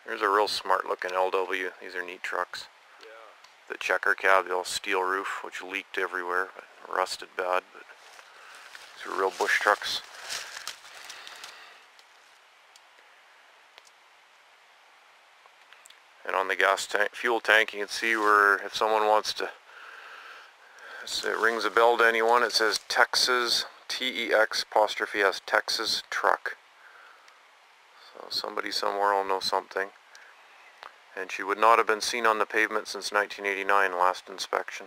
Here's a real smart looking LW. These are neat trucks. The checker cab, the all steel roof, which leaked everywhere, but rusted bad. But these are real bush trucks. And on the gas tank, fuel tank, you can see where if someone wants to, it rings a bell to anyone. It says Texas, TEX''S, Texas truck. So somebody somewhere will know something. And she would not have been seen on the pavement since 1989, last inspection.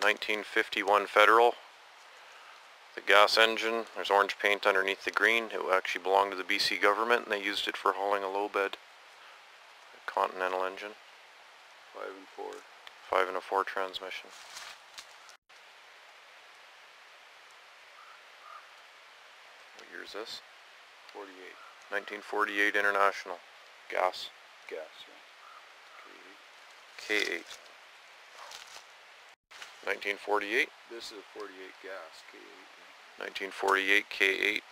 1951 Federal. The gas engine, there's orange paint underneath the green. It actually belonged to the BC government and they used it for hauling a low bed. A Continental engine. 5 and 4. 5 and a 4 transmission. What year is this? 48. 1948 International. Gas. Gas, yeah. K8. 1948. This is a 48 gas, K8. 1948 K8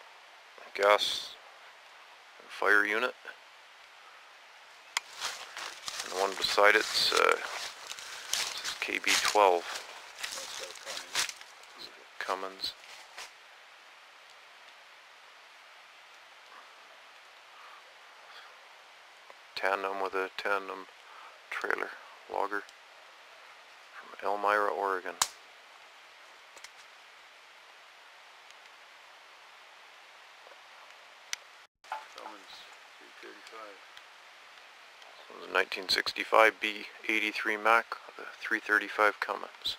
gas fire unit. And the one beside it says KB12. That's Cummins. Tandem with a tandem trailer logger from Elmira, Oregon. Cummins 335. This was a 1965 B83 Mac with a 335 Cummins.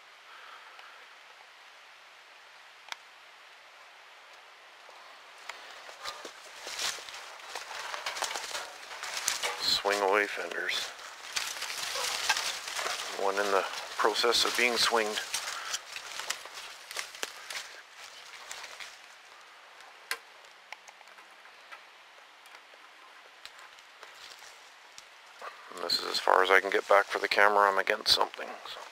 Swing away fenders. One in the process of being swinged. And this is as far as I can get back for the camera. I'm against something. So.